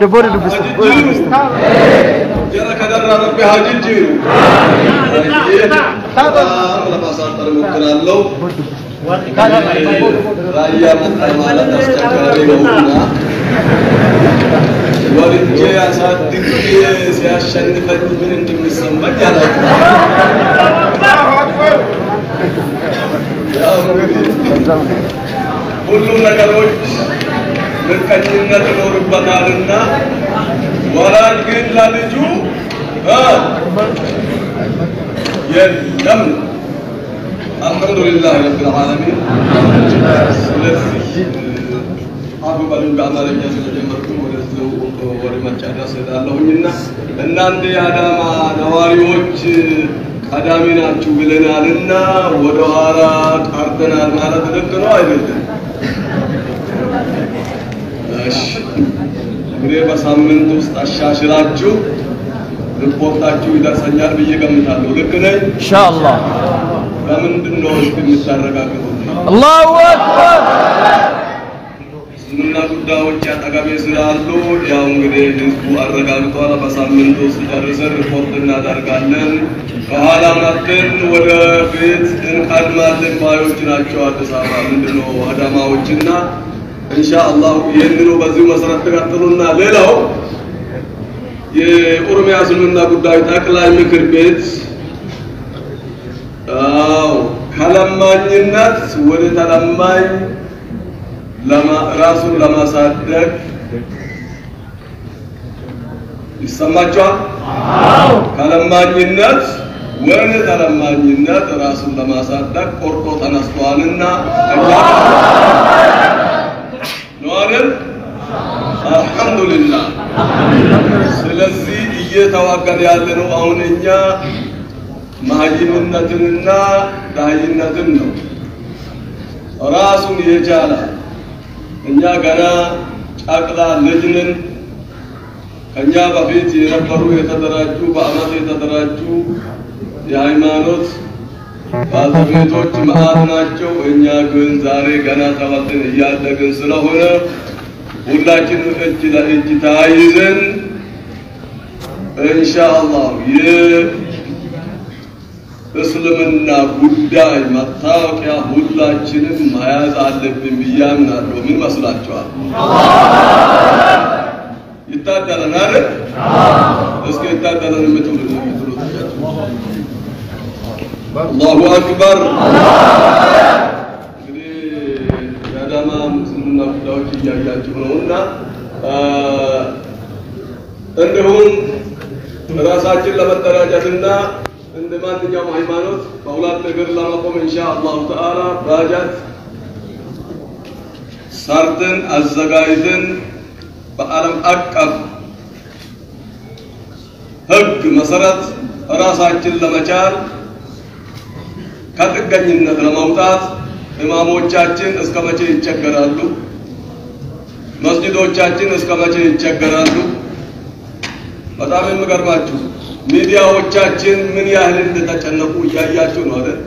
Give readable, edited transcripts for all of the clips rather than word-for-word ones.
بورد بس جرى كدر ربي هاجيجيرو لا بساطر مكرالو رايا متعمالة تستكاري وهنا ورجع أصدق سياشن فجر من انتم السماء جالا كلنا كروج من كنينا تنور بدارنا ولكن لا نجو يلم الحمد لله رب العالمين أبو بلو بعمر الجزء جمرتم ورزو ورمجانا سيدالهن إن عندي أداما نواريوش أدامنا تشوفلنا لنا ودوارا كارتنا المالة تذكروا أيضا غير بسامن دوست أشاشراجو ريبورتاجو إذا سنجار بيجي كمثالو لكن إن شاء الله كمن دنوش بمسارة الله أكبر سننا كدا وجات أكابي سرالو يا عمري هنسبو أرجع بتوارا بسامن دوست جالسر ريبورتنا داركانن كهالا ماتن ولا بيت إن خدمات بايو جناچو أدسامة من دنو هذا ما وجنا إن شاء الله يندرو بزيو مسرات تقتلونا ليلو የኦሮሚያ እስልምና ጉዳይ ጠቅላይ ምክር ቤት ከለማኝነት ወደ ተለማኝ ራሱን ለማሳደግ ይሰማቸዋል ከለማኝነት ወደ ተለማኝነት ራሱን ለማሳደግ ቆርጦ ተነስቷልና نوارل الحمد لله سلسي እየተዋጋን ያለነው አሁንኛ ማህይምነትንና ዳይነትን ነው ራሱን የቻለ እኛ ገና ጫቅላ ልጅንን ከኛ በፊት የነበሩ የተደራጁ በአመት የተደራጁ የሃይማኖት ባለቤቶች መዓት ናቸው እኛ ግን ዛሬ ገና ተወልደን እያደግን ስለሆነ ሁላችንም እጅ ለእጅ ተያይዘን ኢንሻአላህ የእስልምና ጉዳይ መታወቂያ ሁላችንም መያዝ አለብን ብዬ አምናለሁ ምን መስላችኋል ይታደለናል እስኪ ይታደለን የምትሉት الله أكبر يا دama مسلمنا ጉዳዮች እያያችሁ ነውና እንደሁን ራሳችን ለመደራጀትና እንደማንኛውም ሃይማኖት በሁለት ነገር ለመቆም ኢንሻአላህ ተዓላ ባጃት ሰርተን አዘጋጅተን በዓለም አቀፍ ህግ መሰረት ራሳችን ለመቻል ከጥገኝነት ለማውጣት ኢማሞቻችን እስከመቼ ይቸገራሉ መስጊዶቻችን እስከመቼ ይቸገራሉ በጣም የሚገርማችሁ ሚዲያዎቻችን ምን ያህል እንደተጨነቁ ያያችሁ ነው አይደል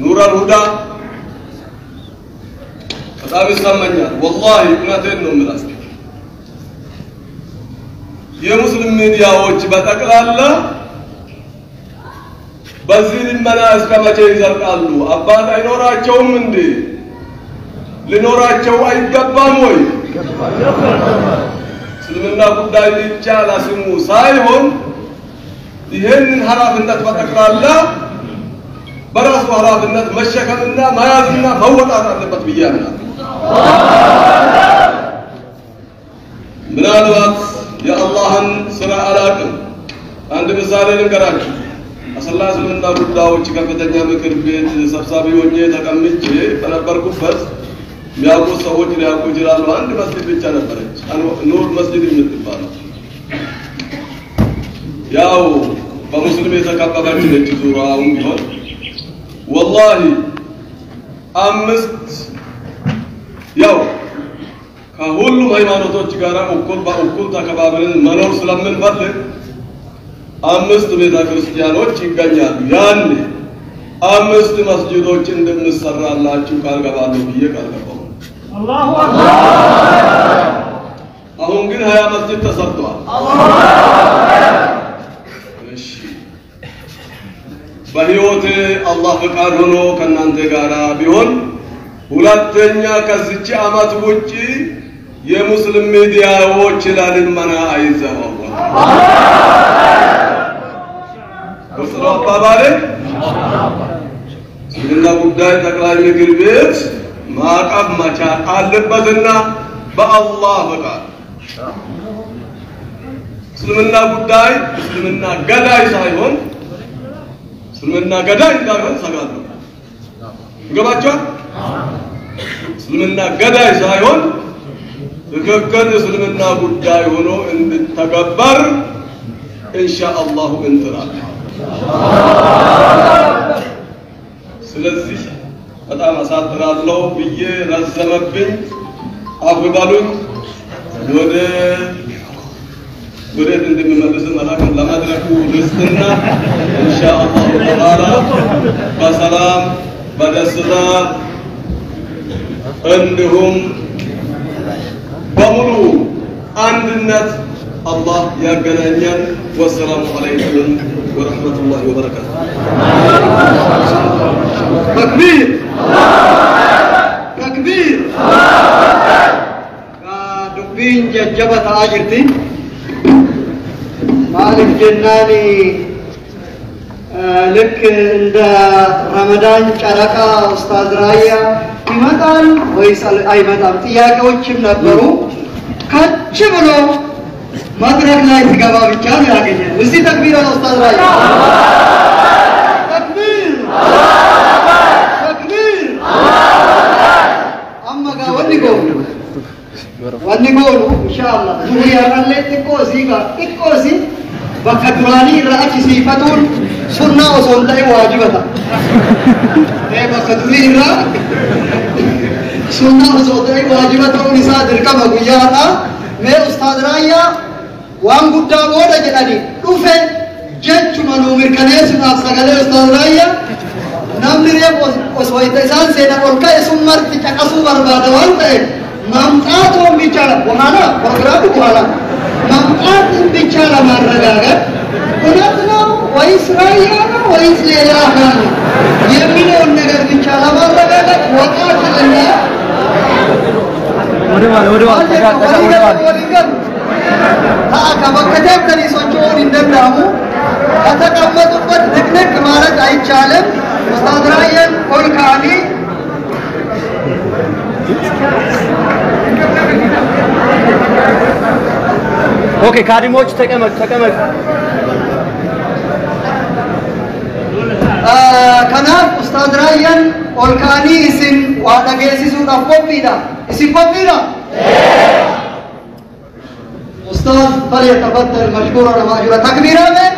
ኑረል ሁዳ በጣም ይሰማኛል والله እውነቴን ነው የምላችሁ የሙስሊም ሚዲያዎች በጠቅላላ በዚህ ልመና እስከ መቼ ይዘልቃሉ? አባት አይኖራቸውም እንዴ? ሊኖራቸው አይገባም ወይ? እስልምና ጉዳይ ብቻ ለስሙ ሳይሆን ይህንን ኃላፊነት በጠቅላላ በራሱ ኃላፊነት መሸከምና መያዝና መወጣት አለበት ብዬ አምናለሁ። ምናልባት የአላህን ስራ አላቅም። አንድ ምሳሌ ልንገራችሁ። አሰላ እስልምና ጉዳዮች ከፍተኛ ምክር ቤት ሰብሳቢ ሆኜ ተቀምጬ በነበርኩበት የሚያውቁ ሰዎች ሊያውቁ ይችላሉ። አንድ መስጊድ ብቻ ነበረች፣ ኑር መስጊድ የምትባለው። ያው በሙስሊም የተከበበች ነች ዙሪያውን ቢሆን ወላሂ አምስት ያው ከሁሉም ሃይማኖቶች ጋር በእኩል ተከባብረን መኖር ስለምንፈልግ አምስት ቤተ ክርስቲያኖች ይገኛሉ። ያኔ አምስት መስጊዶች እንደምሰራላችሁ ቃል ገባለሁ ብዬ ቃል ገባሁ። አላሁ አክበር። አሁን ግን 20 መስጊድ ተሰርቷል። አላሁ አክበር። እሺ በህይወቴ አላህ ፈቃድ ሆኖ ከናንተ ጋር ቢሆን ሁለተኛ ከዚች አመት ውጪ የሙስሊም ሚዲያዎች ለልመና አይዘዋወሩ። ወሰላም አባባሌ እስልምና ጉዳይ ጠቅላይ ምክር ቤት ማዕቀብ መቻል አለበትና በአላህ ፈቃድ እስልምና ጉዳይ እስልምና ገዳይ ሳይሆን እስልምና ገዳይ እንዳይሆን ሰጋለሁ። ይገባችኋል? እስልምና ገዳይ ሳይሆን ትክክል እስልምና ጉዳይ ሆኖ እንድተገበር ኢንሻአላህ እንጥራለን። ስለዚህ በጣም አሳጥራለሁ ብዬ ረዘመብኝ። አፍዳሉን ወደ እንደምመለስ መላከን ለማድረጉ ልስትና ኢንሻአላህ ተዓላ በሰላም በደስታ እንዲሁም በሙሉ አንድነት الله يا جنانيان والسلام عليكم ورحمة الله وبركاته. تكبير تكبير دبين جبت عاجرتي مالك جناني لك عند رمضان شركة أستاذ رايا يمتان ويسأل أي متان تياك وشم نبرو كتشبلو مدرك لا يتقابل بالكامل لكن وزي تكبير على أستاذ رايا تكبير تكبير أما ونقول إن شاء الله دوري أقل تكوزي بكتراني رأتي سيفتون سنة وسنة واجبة بكتراني رأ سنة وسنة واجبة ونساء دركم ويانا मैं उस्ताद राया वाम गुड्डा बोला जनानी टूफे जज चुमानो मिरकने सुना सगले उस्ताद राया नाम निरे उस वैतसान से ना उनका इसुमर तिचकसु बर्बादवान थे ममतातों बिचारा बुहाना प्रोग्राम बुहाना ममतातों बिचारा मार रगागा उन्हें वैस राया ना वैस लेला खान ये मिले उन नगर बिचारा मार रगागा वक़ा चलना Udah kalau kerja dari soal indem damu, kata kamu tu pun teknik kemarin saya challenge, Ustaz Ryan koi kali. Okay, kali mau cakap. Kanaf Ustaz Ryan koi kali isim wada gesi sudah popida. इसी पपीरा उस्ताद फलियतफद्दल मशकूरन माजूरा तकबीरा में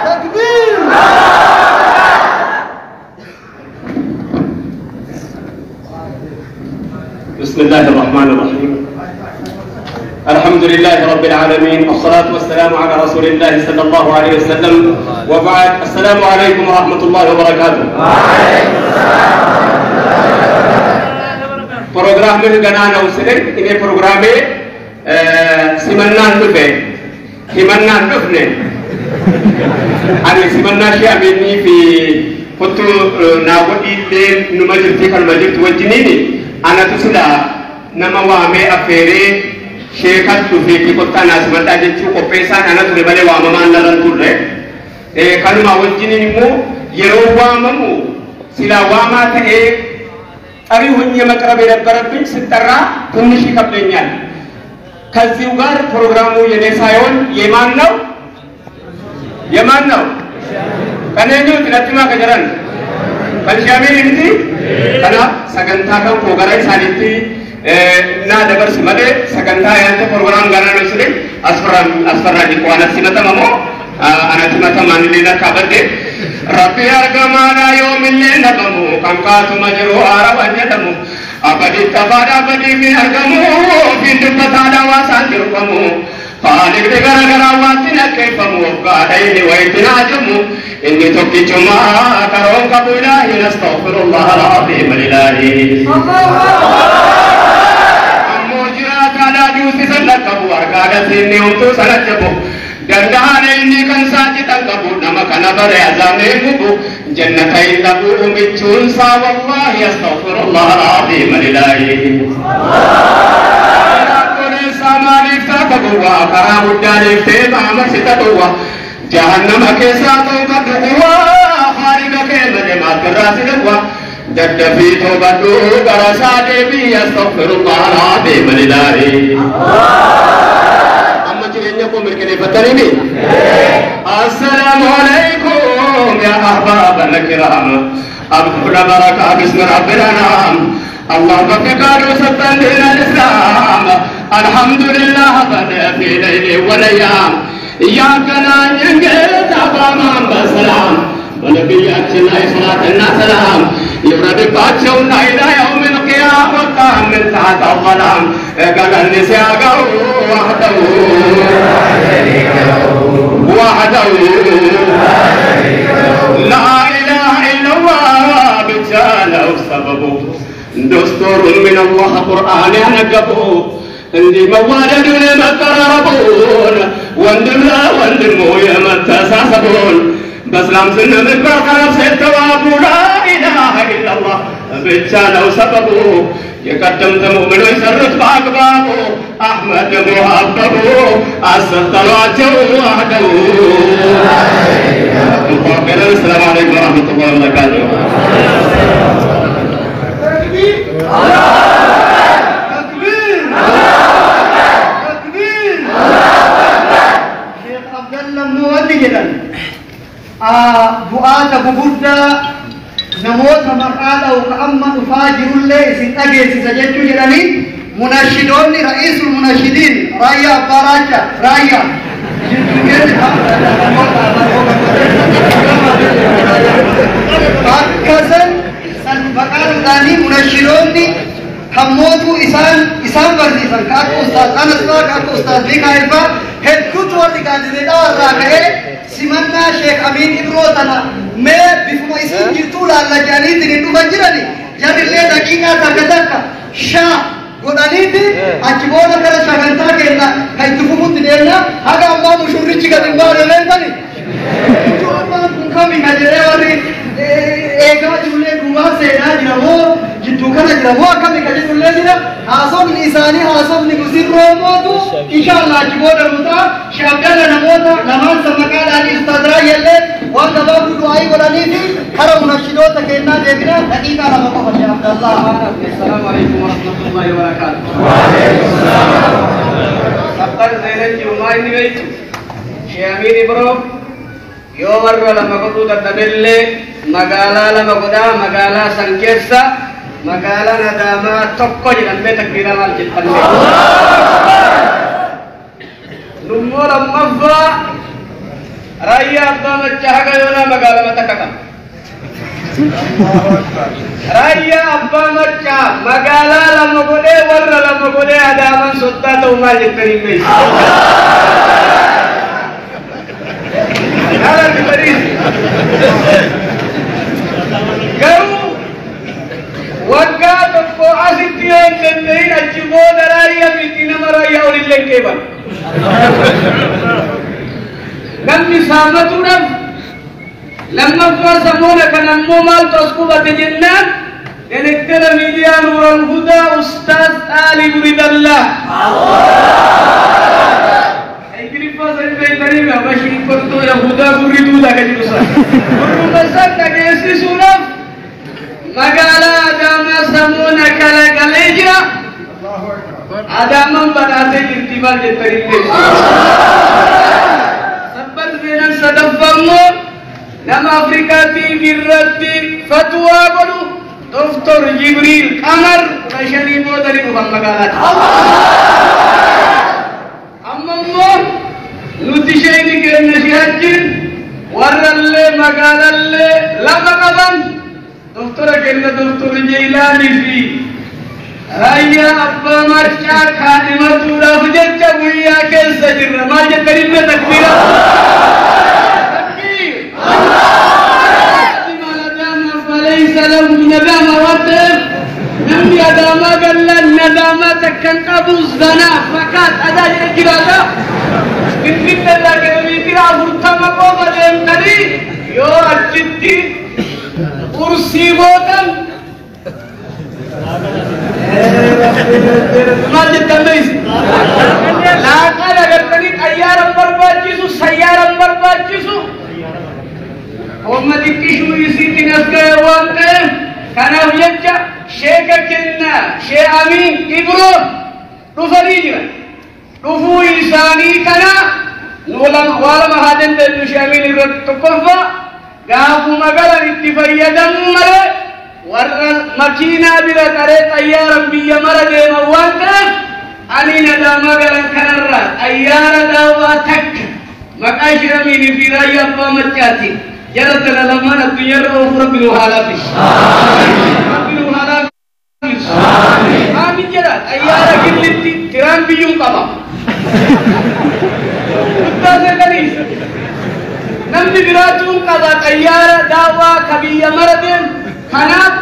तकबीर بسم الله الرحمن الرحيم الحمد لله رب العالمين والصلاة والسلام على رسول الله صلى الله عليه وسلم وبعد السلام عليكم ورحمة الله وبركاته. प्रोग्राम में गाना ना उसने इन्हें प्रोग्राम में simannaan dhufe himannaan dhufne ani simannaa shee Aminii fi kottu naawwadhiillee numa jirti kanuma jirtu wajjiniini anatu sila nama waamee affeeree sheekat dhufee kottaa naasimadhaa jechuu qopheessaan ana ture malee waamamaan nalan turre kanuma wajjiniin immoo yeroo waamamu sila waamaa ta'ee ጠሪ ሆኜ መቅረብ የነበረብኝ ስጠራ ትንሽ ይከብደኛል። ከዚሁ ጋር ፕሮግራሙ የኔ ሳይሆን የማን ነው? ከነኙ ትለጥማ ከጀራን ከሻሚል እንጂ ከና ሰገንታ ከን ፕሮግራም ሳሊቲ እና ደበርስ መደ ሰገንታ ያንተ ፕሮግራም ጋር ነው ስለኝ አስፈራጅ ቆና ሲመጣመሞ أنا تمام لنا كبده ربي أرجمنا يوم اللي نقمو كم كاتو مجروح أروانيتمو أبدي تفادا أبدي في أرجمو في دبتادا واسان جرقمو خالق دعنا كراواتنا كيف موفقا ديني ويتنا جمو إني توكي جمع كرون كبولا نستغفر الله العظيم لله أمو جرات على ديوسي سلكبو أركادا سيني ومتو سلكبو Dandaan ini kan sajitan kabur nama kana bare azame bubu jannatai labu umicun sa wallahi astaghfirullah alazim lillahi kone sama lifta kabwa karamudani te mama sita tuwa jahannam ke sato kadwa khariga ke mane madrasilwa jaddafi tobadu garasa devi astaghfirullah alazim lillahi السلام عليكم يا أحباب الكرام أبدو بركة باسم ربنا نعم الله بفقار وسطن لنا الإسلام الحمد لله بدأ في ليل والأيام إياك ننجز أبامان بسلام ونبياتنا صلاة سلام يبرد باتشونا إلى يوم القيامة من تحت الظلام قال النساء وحده لا إله إلا الله بجاله سببه دستور من الله قرآن ينقبه عندي موالد لمتقربون واندمو يمتساسبون بس لم سنة من برقى نفسه التواب لا إله إلا الله بجاله سببه يقدم تمؤمن ويسرد بأقبابه أحمد محببه أستطلعته وحده السلام عليكم ورحمة الله وبركاته تكبير تكبير تكبير شيخ عبد الله مولي جدا دعاء بودا نموت مقالة وكأما تفاجر الليل ستأجل سجدت جراني مناشدون رئيس المناشدين رايا باراجا رايا أكثر بقال داني مناشدون هموتو إسان برزيسان كاتو أستاذ أنس كاتو أستاذ بيكايفا هدكوت وردي قادرين راكه سمنا شيخ أمين إبروتنا मैं बिफमा इसी जितूला अल्लाह जानी तेरे तू बंजरानी जाने ले दकीना तकदका शा गोदानी थी अचबोला कर शगंता के ना कई तुफुमुत देना आगा अम्मा मुशुरी चिका दिंबा ले बनी जो अम्मा मुखा में नजरे वाली एका जुले गुवा से ना जिरावो जितू का जिरावो आका में कजे जुले जिरा हासों निसानी हासों निगुसिर रोमो तो इंशाअल्लाह अचबोला रुता शाब्दल नमोता नमाज समकाल आली उस्तादरा येले وأنا بقول دعائي ولا نيجي حرام منشدات كأننا جبنا حقيقة على مقام يا عبد الله. السلام عليكم ورحمة الله وبركاته. وعليكم السلام. سبقت زينة جمعة نيجي. شامير برو يوم مرة لما قلت تبلي مقالة لما قدا مقالة سانكيسا مقالة ندامة تقوى جنب تكبير مال جتني. نمور مفا رايا أبا مچاها يونا مقالة متكتم رايا أبا مچا مقالة لما قولي ورّا لما قولي أداما سلطة توما جتني ميس هذا بمريض قالوا وقاتوا فوعسد Murtiyon dandayin achi booda raayyaa miti nama raayyaa olillee hin qeeban. Namni saamatuudhaaf lammaffaa samuuna kan ammoo maaltu as qubate jennaan Direktara Media Nurul Huda Ustaz Ali Muridallah. Ikrifa sari tarika bashi korto ya Huda Muridu da kaji usa. Masak kagesi suraf magala adama samuna kala kalejra. Adama banate intibal je tarike. Sabbal benan sadafammo nama Afrikati birrati fatwa balu Dr. Jibril Qamar Rashani Modari Muhammad Amma nuti shayni kenna shihajin warralle magalalle lama qaban Dr. kenna Dr. Jailani fi Raya Abba Marcha Khadimatu Rafjecha Wiya keessa jirra maal jettaniin takbira سلام ندامة وطف نمي أدامة قال الندامة تكن أبو الزنا فكات أدا يجرادا بنت الله كريم ترى فرتما قوما دم تري يو أجدي كرسي بوتم ما جتميز لا قال أگر تري أيارم برباجيسو سيارم برباجيسو Omati kishu isi tinas kaya wante kana ujaja sheka kenna she amin ibro dufari jira dufu isani kana nulam wala mahaden de she amin ibro tokofa gafu magala ittifayyadam mare warra makina bira tare tayyaram biya mara de mawante anina da magalan kanarra ayyara dawa tak makashira min fi rayya pa machati Jarang terlalu dunia roh Rabbil Alamin. Rabbil Alamin. Amin jarang. Ayah lagi liti tiram biyung kama. Udah sekali. Nanti biratung kata ayah dawa kabiya maraden kanat.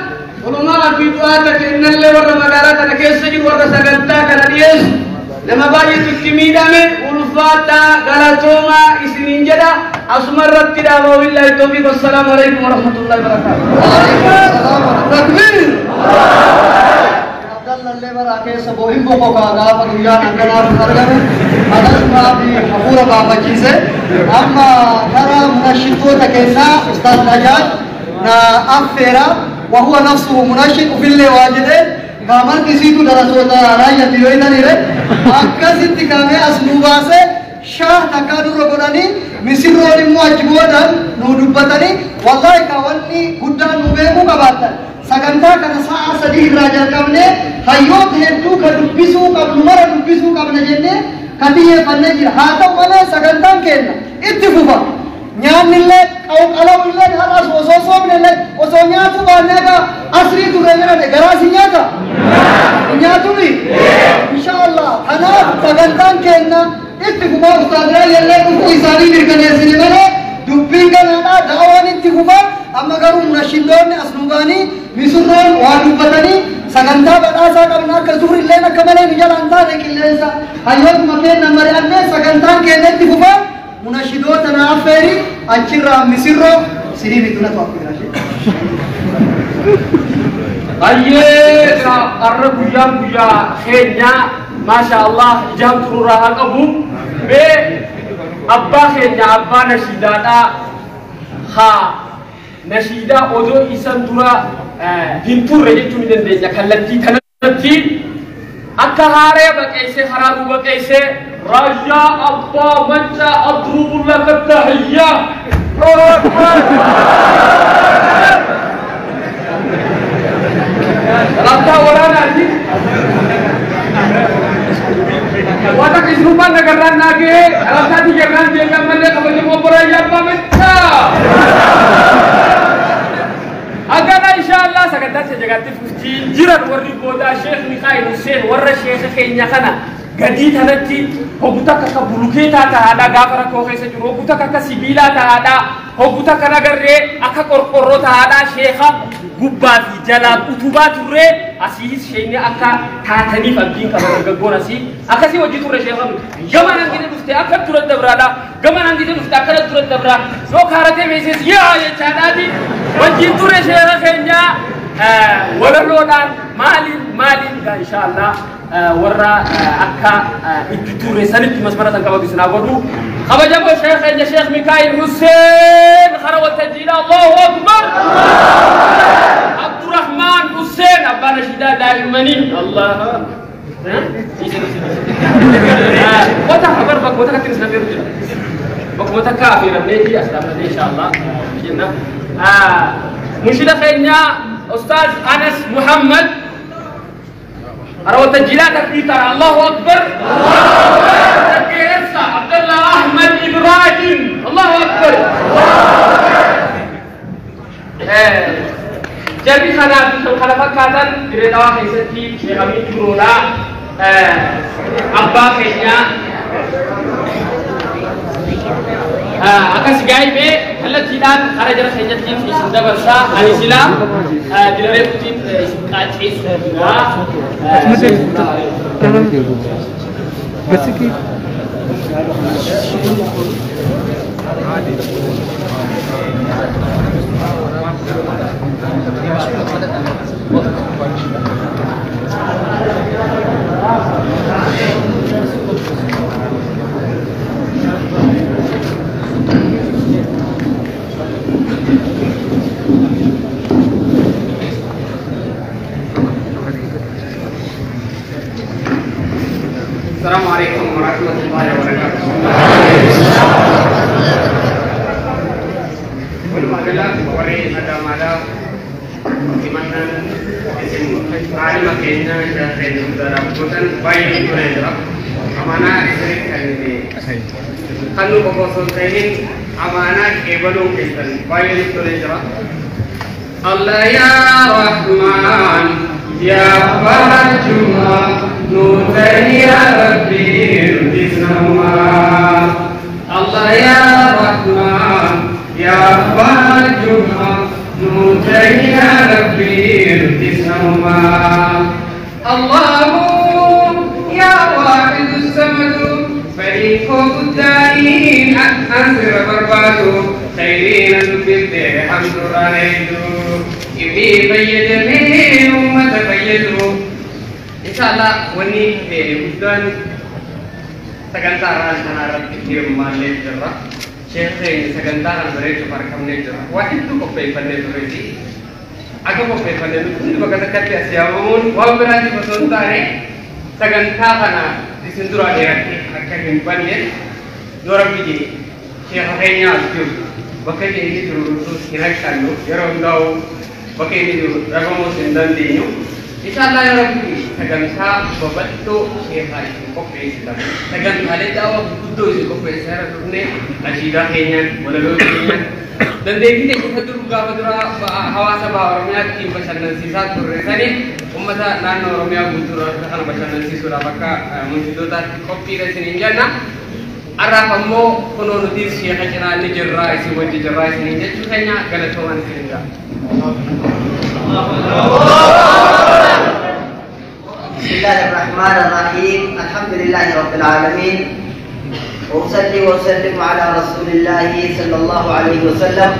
Ulama abidua terkenal lewat negara tanah kesejir warga saganta kanadies. Nama bayi tukimida me ulfata galatoma isinin jada asmarat tidak wabillahi taufiq wassalamualaikum warahmatullahi wabarakatuh. Waalaikumsalam. Takbir. Abdallah lebar ake sebohim boko kaga paduyan angkana hargame adas maafi hapura baba chise amma tara munashito takena ustaz Najat na afera wa huwa nafsuhu munashid fille wajide Gaman kisi tu darah soda raya dioi tadi re, akas itikame asnuba se shah takadu rogonani misir roni muajbodan nudubatani, wallahi kawanni gudda nubemu kabatan. Saganta kana saa sedih raja kamne, hayot hentu kadubisu kabnumara dubisu kabna jenne, katiye panne jir hata mana saganta kenna, ittifuba. Nyan nille, kau kalau nille haras ososom nille, osomnya tu banyak asri tu rejana de garasinya ka. Nyaturi, insyaallah. Anak sagantan kenna, itu kuma ustadra yalle kuku isari birkane sini mana, dupingan ada dawan itu kuma, amma garum nashidon asnugani, misuron wadu batani, saganta batasa kamna kasuri lena kamane nijalan tane kilesa, ayat makin namar anne sagantan kenna itu kuma, munashidon tanah aferi, acirra misiro, sini bituna tu aku nasi. Aye, karena buya khenya, masya Allah, jam turun kabu, be, abba khenya abba nasidada, ha, nasida odo isan tura, bintur aja cuma dendenya kalati, akahare bakaise harabu bakaise, raja abba manca adrubullah katahiyya, Rata orang nanti, wata kesurupan negara nage, rata tiga nanti yang mana kamu mau beraya apa mereka? Agaknya insyaallah sekedar sejagat fuji jiran warni boda Syekh Mikhail Hussein warra Syekh kayaknya kana gadi tanati hobuta kakak buluketa tak ada gafara kau kaya sejuru hobuta kakak sibila tak ada hobuta kana garre akak korkoro tak ada Syekh gubbati jala utuba turre أسيس شيء أكا تاتني فبدين كمان جون أسي أكاسي وجدوا رشيخهم جماعة عندنا نفتح أكثر ترد دبرالا جماعة عندنا نفتح أكثر ترد دبرا لو كارته ميسيس يا شادادي وجدوا رشيخهم يا ولا لودان مالين إن شاء الله ورا أكا إدتور سنة مسمارة تنكبوا بسنا بدو خبجة الشيخ يا شيخ ميكائيل حسين خروة التجيل الله أكبر عبد الرحمن حسين أبانا شداد دائمني الله وتا خبر بك وتا كتير سنبير بك وتا كافر نيجي أسلام إن شاء الله جنة مشيدا خيرنا أستاذ أنس محمد خروة التجيل تكبير الله أكبر عبد الله أحمد إبراهيم الله أكبر جابي خلافة كاتن دريدوا خيستي شيخ أمين كرولا أبا خينيا أكاس جايبه هلا تيلان خارج خينيا تين في سندا برشا على سلام دلري تين كاتشيس بس كي السلام عليكم ورحمة الله وبركاته. والمعلومات وري هذا ماذا؟ بمن اسم عالم كينا جاهل درب بطن باين تريدرا أمانة إسرائيل كنيدي خلوا بقصود تين أمانة كبلون كيستن باين تريدرا الله يا رحمن يا فرجنا نوتي يا ربي بسمما الله يا رحمن يا فرجنا نوتي يا ربي بسمما الله يا واحد الصمد فريق الدائين أنصر بربادو خيرين البدء حمد رأيدو إبني بيدني أمة بيدو إن شاء الله وني بدان سكنتاران تنارك كثير مالي جرا شيخين سكنتاران بريد فرقم نجرا واحد تو كوبي فني بريدي أكو كوبي فني نقول بقى تكتي أسيامون وابرادي بسونتاري سكنتارنا disendura dirati akan banyak dua biji شيخين أسيو بكي ini terus kira kanu jarang tahu بكي ini ragamu sendiri dinu Insyaallah ya Rabbi, segan sa babatto Syekh kopi sedang. Segan kali tahu betul si kopi saya turne asida kenyan, boleh kenyan. Dan dekhi kita turga badura hawa sabah orangnya tim pasangan sisa turresani umat nan orangnya butur kan pasangan sisa maka munculan kopi dari sini jana. Arah kamu kono nutis Syekh channel ni jerra isi wajib jerra sini jadi kayaknya galatuan sini enggak. بسم الله الرحمن الرحيم الحمد لله رب العالمين وأصلي وأسلم على رسول الله صلى الله عليه وسلم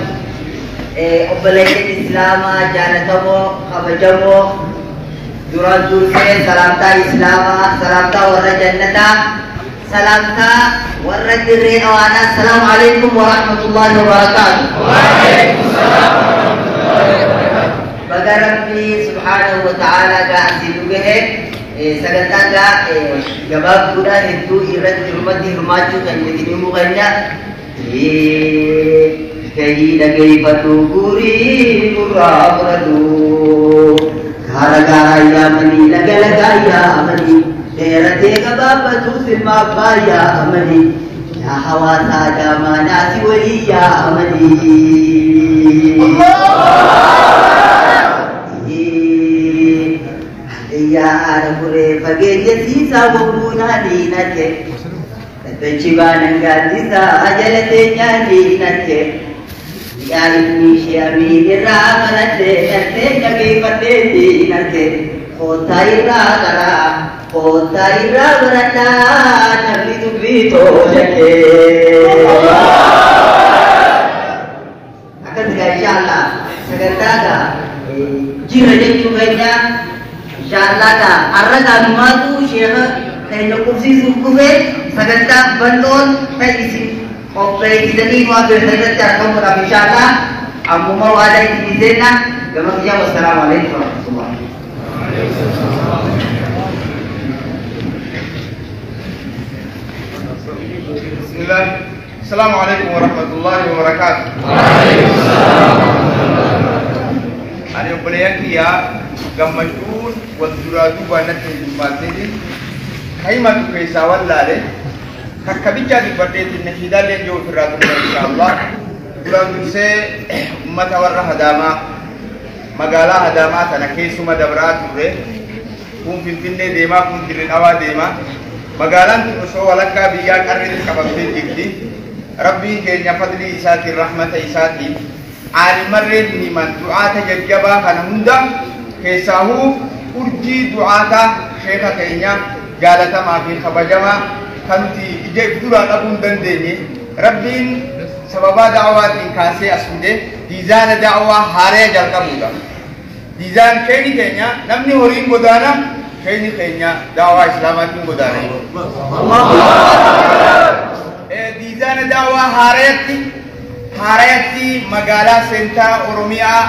أبليك الإسلام جانتمو خبجمو دران درسي سلامتا إسلام سلامتا ورى جنة سلامتا ورى دري أوانا السلام عليكم ورحمة الله وبركاته وعليكم السلام ورحمة الله وبركاته بقى ربي سبحانه وتعالى قاعد يدوه sagantaan gabaabduudhaan hedduu irratti hirmatti hirmaachuu kan jedhanii mukanya gahii dhageeffatu gurii gurraa fudhatu gaara gaaraa yaamanii laga lagaa yaamanii dheeratee gabaabbatu silmaaf baa yaamanii yaa hawaasaa daamaa naasi walii yaamanii Ya arabure fagenya sisa wabuna dinate Tachiba nangalisa ajalate nyani nate yaa'inni shee'amii irraa malatee galtee dhageeffatee narte kootaa irraa karaa kootaa irraa baradhaa namni dubbii toolatee. Akkasii inshaallah sagantaa jira jechuun keenya inshaallah har'a maatu sheekha keenya qubsiisuuf dhufee sagantaa bal'oon isin qopheessitanii waan beeksisatti argamuudhaaf inshaallah ammuma waadaa isin seenna gama kiyyaa wassalaamu alaikum warahmatullahi. Bismillah. Assalamualaikum warahmatullahi wabarakatuh. Ani obboleeyyan kiyya gammachuun wal duraa duubaanatti hirmaattee kaimatu keessaa wallaale kakkabicha dibbadeetiin nashiidaalee yoo ofirraa turre inshaallah duraan dursee ummata warra hadaamaa magaalaa hadaamaa tana keessuma dabraa turre kun finfinnee deemaa kun dirree deemaa magaalaan tun osoo walakkaa biyyaa qarriitti qabamtee jirti rabbiin keenya fadlii isaatiin rahmata isaatiin aalimarreen himan du'aata jajjabaa kana hunda keessaahuu urjii du'aata sheeka keenya jaalatamaa fi kabajamaa kanti ija duraa dhabuu hin dandeenye rabbiin sababaa da'awaatiin kaasee as fide diizaana da'awaa haaree jalqabuudha. Diizaan keeni keenya namni horiin godaana keeni keenya da'awaa islaamaatiin godaana. Diizaana da'awaa haareetti magaalaa seentaa Oromiyaa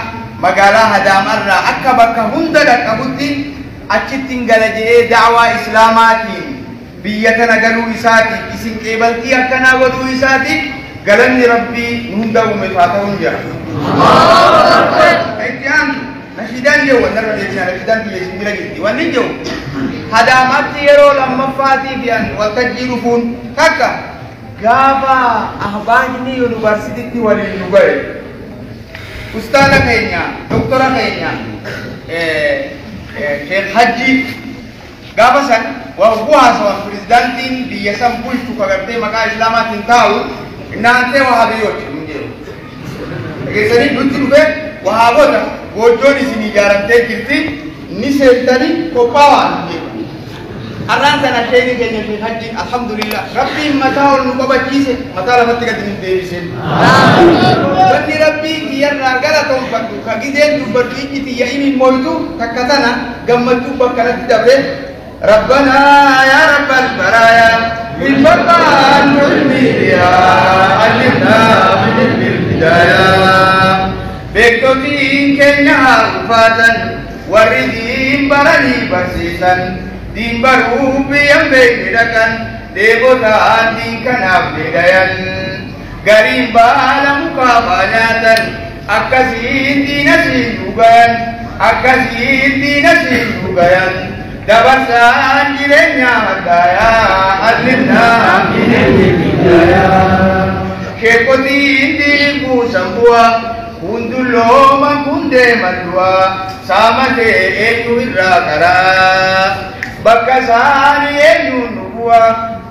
magaalaa Hadaamarraa akka bakka hunda dhaqqabutti achittiin gala jedhee da'awaa islaamaatiin biyya kana galuu isaati isin qeebaltii akkanaa godhuu isaati galanni rabbii hunda uume haa ta'uun jira. Nashiidaan jiru wanna irra deebinaa nashiidaan biyya isin bira jirti wanni jiru Hadaamatti yeroo lammaffaatii fi waltajjii dhufuun takka gaafa ahbaajni yuunivarsiitiitti waliin nu ga'e ustaana keenya doktora keenya Sheekh Hajji gaafa san bu'aasawan pirezidaantiin biyya san bulchu kagartee maqaa islaamaatiin taa'u naantee wahaabiyyooti hin jedhu. Dhageessanii nutti dhufe wahaabota goojjoon isin ijaaramtee jirti ni seentanii qophaa'aa hin jedhu. Har'aan sana sheekhi keenya Sheekh Hajji alhamdulillah rabbiin mataa ol nu qabachiise mataa lafatti gadi hin deebiseen. Wanni rabbii kiyyarraa gara tonfadhu ka gideen dubbadhu ijji tiyya inni moytu takka tana gammachuu bakka natti dabre ربنا يا رب البرايا بالفضل والميديا علمنا من البداية بكتين كنيا رفاتا والردين برني برسيسا دين بروبي يمبك لكن ديبوتان دين كناب لديان غريب بالا مقابانا أكسين دين سيدوغان أكسين دين سيدوغان dabarsan jirenya hadaya alimna minal kekoti diriku sambua kundulo makunde madua samate enyu irrakara bakasani enyu nubuwa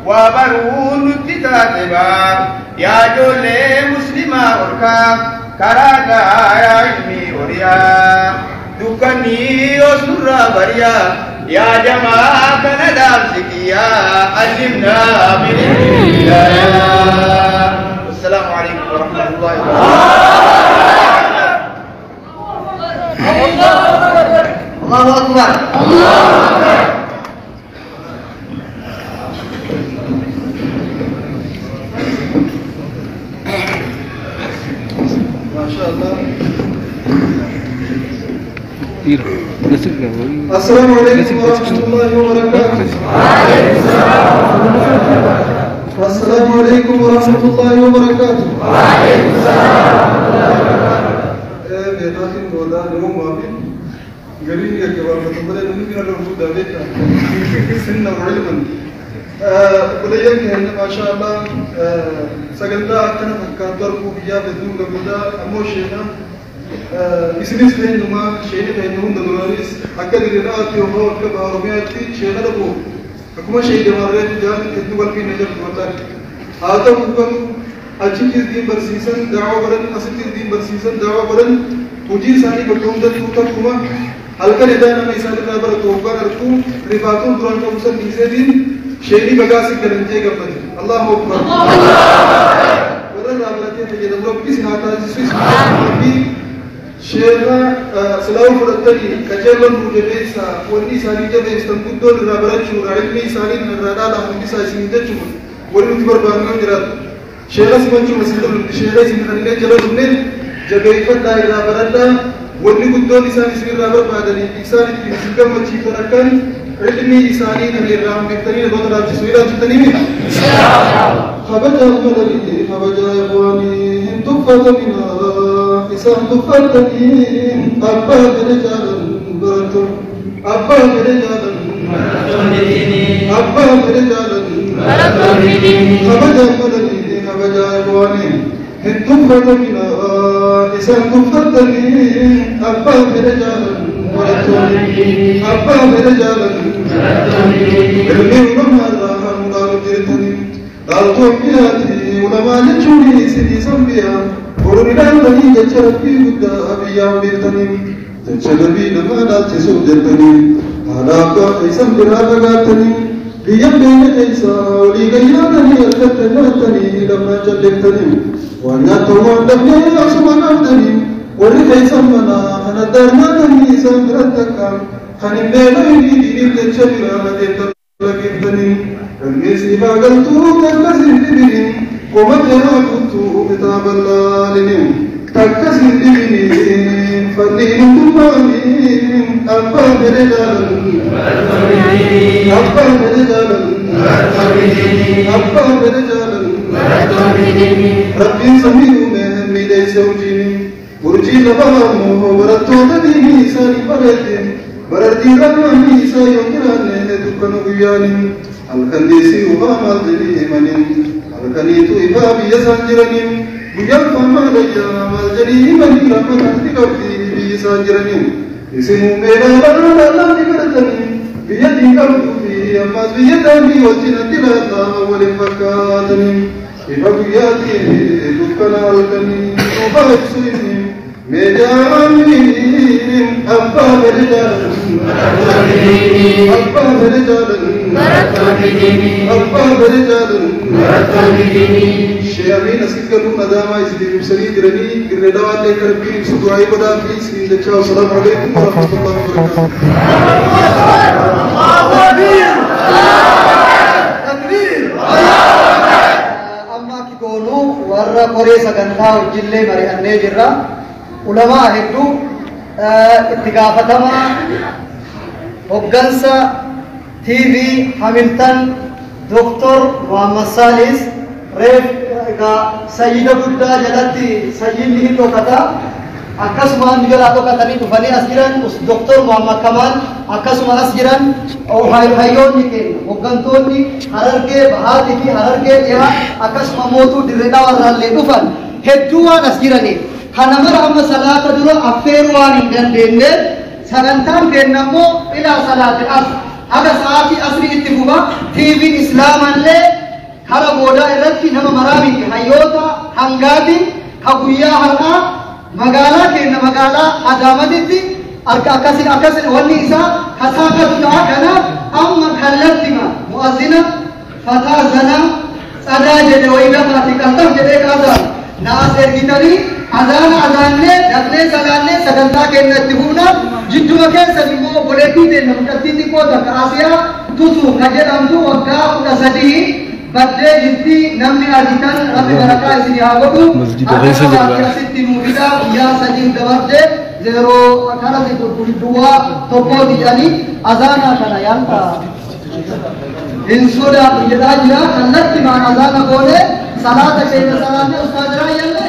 wabarunu titateba ya jole muslima orka karaka ya ilmi oria dukani osurra baria يا جماعة ندام سكيا علمنا من الهداية. السلام عليكم ورحمة الله وبركاته. الله أكبر. ما شاء الله. السلام عليكم ورحمة الله وبركاته. السلام عليكم ورحمة الله وبركاته. ما شاء الله سجلنا كنا فكرتوا بيا بدون قبضة أموشينا إسنيس فينما شيء فينهم دماريس أكثر الناس يومهم في الأوروبيات شيء هذا أكما شيء دمارات جال كتبوا في نجار بطل هذا ممكن achittis din barsiisan da'waa godhan asittis din barsiisan da'waa godhan hojii isaanii bakka hundatti takkuma halkan edaa nama isaanirraa baratu hoggaan argu rifaatuun duraan qabu san dhiiseetiin sheenii bagaasii galantee gammade Allahu akbar warra baratee fayyadamu rabbi isin haa taasisu rabbi sheekha silaa'uu fudhatanii qajeellan nuu jabeessa wanni isaanii jabeessan guddoon irraa barachuudha ilmi isaanii irraa dhaadhaa hundisaa isin jechuun wanni nuti barbaannu jiraatu sheekha simachuu masiidha sheekha isin kanneen jala dhufne jabeeffadhaa irraa baradhaa wanni guddoon isaan isin irraa barbaadanii isaan ittiin isin gammachiiftan akkan ilmi isaanii kan irraa hundeeftanii nama raabsisu ilaalchitanii miti kabajaa malalii kabajaa ikhwaanii hin tuffata minaa isaan tuffatanii abbaa gada jaalan baratu abbaa gada jaalan abbaa gada jaalan kabajaa malalii kabajaa ikhwaanii hin tuffata minaa isaan tuffatanii abbaa gada jaalan baratu abbaa gada jaalan ilmi ulamaarraa hamuudhaan hojjetanii dhaaltoophiyaati ulamaa jechuun isinii sanbiyaa Orunidaan tanii jecha rabbii guddaa abiyyaan beektanii jecha nabii namaa dhaalchisuuf jettanii haadha abbaa keessan biraa fagaatanii biyya beeyna keessaa olii gayyaatanii harkatti nyaatanii lamnaa jalleeftanii waan nyaattan waan dhabnee asuma qabdanii warri keessan manaa kan addaan nyaatanii isaan biratti akka kan hin beelayni diiniif jecha biraa deemtan lageeftanii qalmeessi ifaa galtuu akkasiin dhibiniin ومتنا كنت كتاب الله لهم تكسر بنين فلين تمامين أبا برجال أبا برجال أبا برجال ربي سميع من ليس وجيني ورجي لبامه ورتوت ديني ساري بريتين بردي رماني سايوكراني دكانو بياني الكنديسي وما مالدني منين Kanitu ibabi yasanjiranim buyal famalaya maljani mani ramadati kabdi bisanjiranim isimu mera bala dikaratani biyadi kabdu fi amma biyadani wajinati lata wal fakatani ibabiyati dukana alkani ubahsini mejamini abba berjalan abba berjalan abba berjalan Syekh nasib kamu nadama istri musri dirani gerdawan lekar bin suduai pada bis in jauh assalamualaikum warahmatullahi wabarakatuh takbir takbir amma ki gonu warra kore saganta ujille mari anne jirra ulama heddu ittigafatama hoggansa TV Hamilton Dr. Muhammad Salis Ref Sayyida Buddha jalatti Sayyid Hito kata akkasuma nigala to katani tufani asjiran us Dr. Muhammad Kamal akkasuma asjiran hayyoonni keenya hoggantonni Harargee Bahaati fi Harargee dhiyaa akkasuma mootuu dirreedhaa warraallee dhufan hedduu waan asjiraniif kana mara amma salaata dura affeeruu waan hin dandeenye sagantaan keenya immoo ilaa salaati asr aga saati asri ittifuba TV Islaamallee kara booda irratti nama maraamiti hayyoota hangaati kaguyyaa har'aa magaalaa keenya magaalaa Adaamatitti akkasin wanni isaa kasaaqatu ta'a kanaaf amma kallattima mu'azzina fataa zanaa sadaa jedhe wayilamaati qaltaf jedhee kaasaan naas ergitanii azaanlee daqnee salaallee sagantaa keenya itti fuudhaaf jidduma keessan immoo obboleettii teenya mucattii xiqqoo takka Asiyaa Tutu ka jedhamtu waggaa 13 baddee jirti namni argitan rabbi barakaa isin haa godhu akkasitti nuufidha guyyaa sadii dabartee zeeroo akkanatti qulqulluwaa tokkooti jedhanii azaanaa kana yaanta hin sodaatu jedhaa jira kallattii maan azaana goone salaata keenya salaanne ustaajiraa yalle